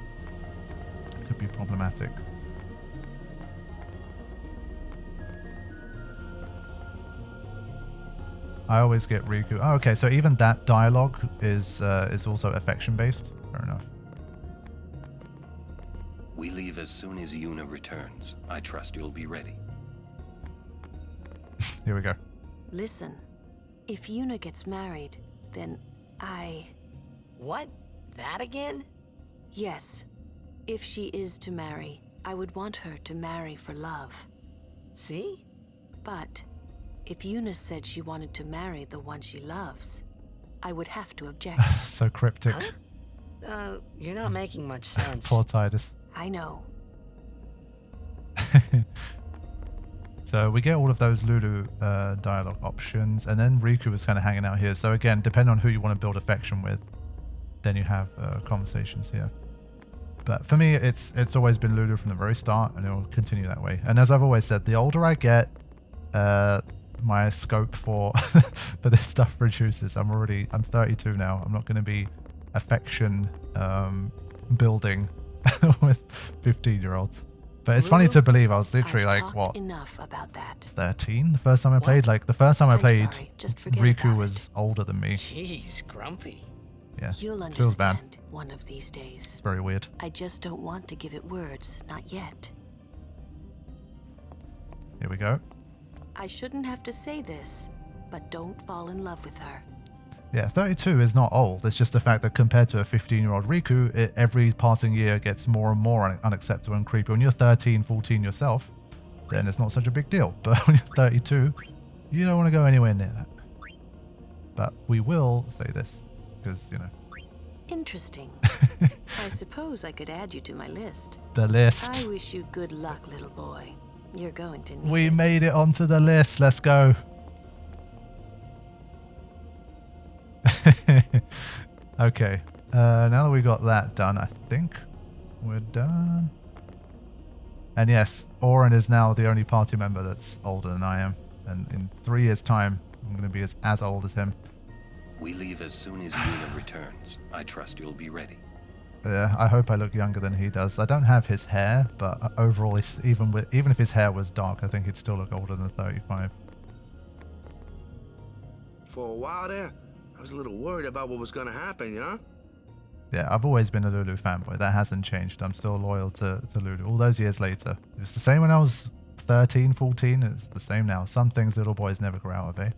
it could be problematic. I always get Rikku. Oh, okay, so even that dialogue is also affection based. Fair enough.
We leave as soon as Yuna returns. I trust you'll be ready.
Here we go.
Listen, if Yuna gets married, then
What? That again?
Yes. If she is to marry, I would want her to marry for love.
See?
But if Yuna said she wanted to marry the one she loves, I would have to object.
So cryptic.
Huh? You're not making much sense.
Poor Titus.
I know.
So we get all of those Lulu dialogue options, and then Rikku is kind of hanging out here. So again, depending on who you want to build affection with, then you have conversations here. But for me, it's always been Lulu from the very start, and it will continue that way. And as I've always said, the older I get, my scope for for this stuff reduces. I'm 32 now. I'm not going to be affection building with 15-year-olds. But it's funny to believe I was literally
I've
like,
talked
what,
enough about that.
13 the first time I played? Like, the first time I
I'm
played,
sorry, just forget
Rikku
about
was older than me.
Jeez, grumpy.
Yeah,
You'll
feels bad.
understand one of these days.
It's very weird.
I just don't want to give it words, not yet.
Here we go.
I shouldn't have to say this, but don't fall in love with her.
Yeah, 32 is not old. It's just the fact that compared to a 15-year-old Rikku, every passing year gets more and more unacceptable and creepy. When you're 13, 14 yourself, then it's not such a big deal. But when you're 32, you don't want to go anywhere near that. But we will say this, because, you know.
Interesting. I suppose I could add you to my list.
The list.
I wish you good luck, little boy. You're going to need
We
it.
made it onto the list. Let's go. Okay. Now that we got that done, I think we're done. And yes, Orin is now the only party member that's older than I am. And in 3 years' time, I'm going to be as old as him.
We leave as soon as Yuna returns. I trust you'll be ready.
Yeah, I hope I look younger than he does. I don't have his hair, but overall, even if his hair was dark, I think he'd still look older than 35.
For a while there, I was a little worried about what was gonna happen, yeah?
Yeah, I've always been a Lulu fanboy. That hasn't changed. I'm still loyal to Lulu. All those years later. It was the same when I was 13, 14. It's the same now. Some things little boys never grow out of, eh?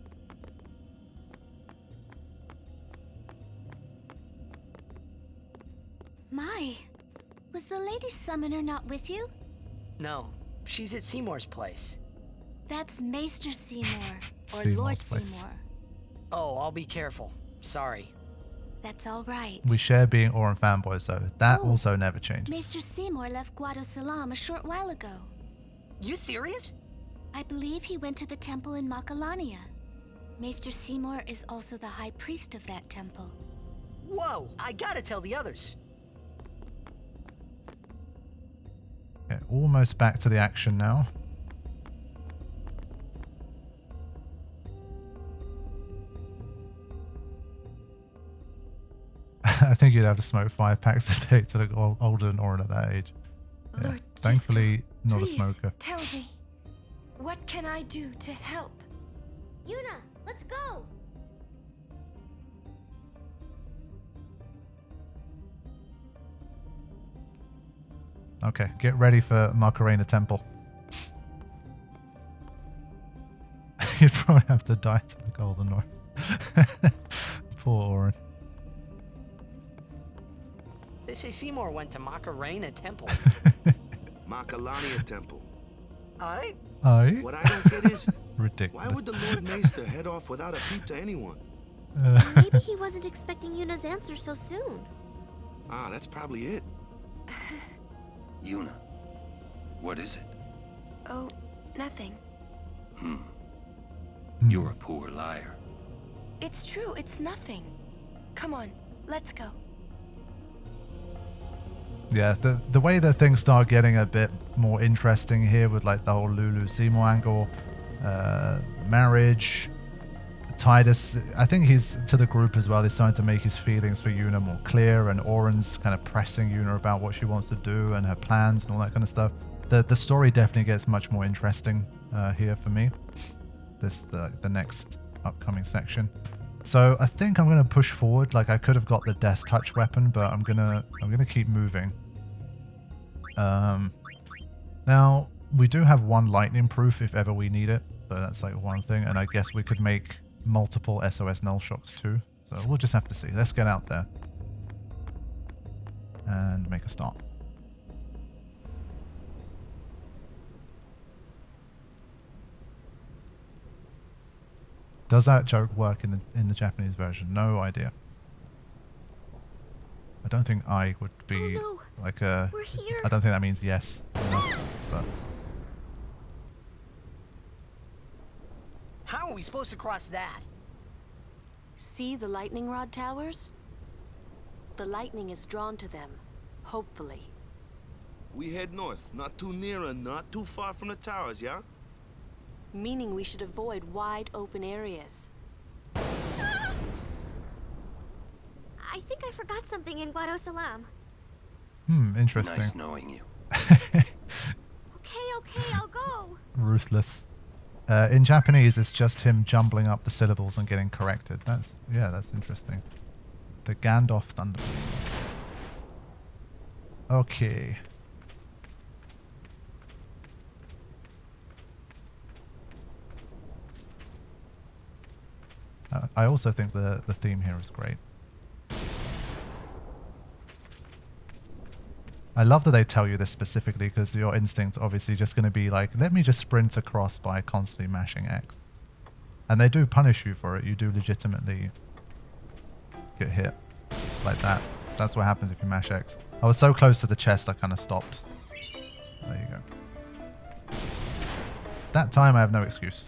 My, was the Lady Summoner not with you?
No, she's at Seymour's place.
That's Maester Seymour, or
Seymour's
Lord
place.
Seymour.
Oh, I'll be careful. Sorry.
That's all right.
We share being Oran fanboys, though. That
Oh,
also never changes.
Maester Seymour left Guado Salam a short while ago.
You serious?
I believe he went to the temple in Makalania. Maester Seymour is also the high priest of that temple.
Whoa, I gotta tell the others.
Okay, almost back to the action now. I think you'd have to smoke 5 packs a day to look older than Oran at that age. Yeah.
Lord,
Thankfully, not
please
a smoker.
Tell me, what can I do to help?
Yuna, let's go!
Okay, get ready for Macarena Temple. You'd probably have to die to the Golden Oran. Poor Oran.
They say Seymour went to Macarena Temple.
Makalania Temple.
Aye?
Aye?
What I don't get is,
Ridiculous.
why would the Lord Maester head off without a peep to anyone?
Maybe he wasn't expecting Yuna's answer so soon.
Ah, that's probably it.
Yuna, what is it?
Oh, nothing.
You're a poor liar.
It's true, it's nothing. Come on, let's go.
Yeah, the way that things start getting a bit more interesting here with like the whole Lulu Seymour angle, marriage, Titus, I think he's to the group as well. He's starting to make his feelings for Yuna more clear, and Oran's kind of pressing Yuna about what she wants to do and her plans and all that kind of stuff. The story definitely gets much more interesting here for me. The next upcoming section. So I think I'm gonna push forward. Like I could have got the death touch weapon, but I'm gonna keep moving. Now we do have one lightning proof if ever we need it, so that's like one thing. And I guess we could make multiple SOS null shocks too. So we'll just have to see. Let's get out there and make a start. Does that joke work in the Japanese version? No idea. I don't think I would be like a.
We're here.
I don't think that means yes. But
How are we supposed to cross that?
See the lightning rod towers? The lightning is drawn to them, hopefully.
We head north, not too near and not too far from the towers, yeah?
Meaning we should avoid wide open areas.
I think I forgot something in Guado Salam.
Interesting.
Nice knowing you.
Okay, I'll go.
Ruthless. In Japanese, it's just him jumbling up the syllables and getting corrected. That's interesting. The Gandalf Thunderbolts. Okay. I also think the theme here is great. I love that they tell you this specifically because your instinct's obviously just going to be like, let me just sprint across by constantly mashing X. And they do punish you for it. You do legitimately get hit like that. That's what happens if you mash X. I was so close to the chest I kind of stopped. There you go. That time I have no excuse.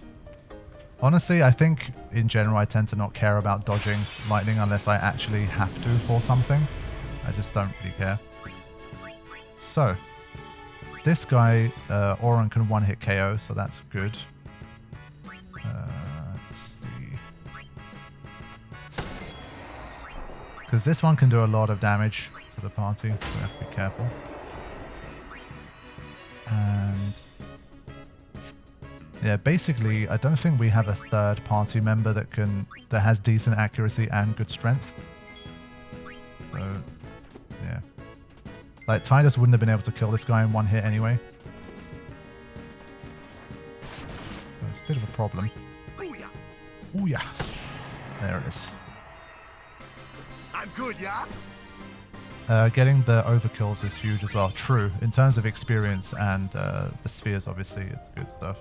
Honestly, I think in general I tend to not care about dodging lightning unless I actually have to for something. I just don't really care. So, this guy, Oran can one-hit KO, so that's good. Because this one can do a lot of damage to the party, so we have to be careful. And yeah, basically, I don't think we have a third party member that has decent accuracy and good strength. So yeah, like Tidus wouldn't have been able to kill this guy in one hit anyway. So it's a bit of a problem. Ooh yeah, there it is.
I'm good, yeah?
Getting the overkills is huge as well. True, in terms of experience and the spheres, obviously, it's good stuff.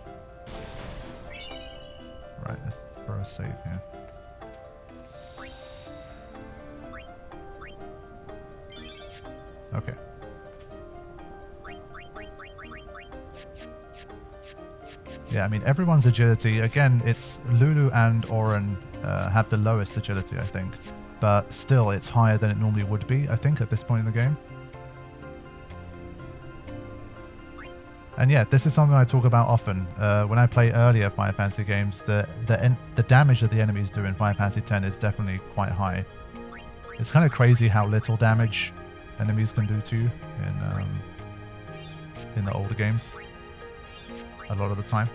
Right, let's throw a save here. Okay. Yeah, I mean, everyone's agility, again, it's Lulu and Auron have the lowest agility, I think. But still, it's higher than it normally would be, I think, at this point in the game. And yeah, this is something I talk about often. When I play earlier Final Fantasy games, the damage that the enemies do in Final Fantasy X is definitely quite high. It's kind of crazy how little damage enemies can do to you in the older games, a lot of the time.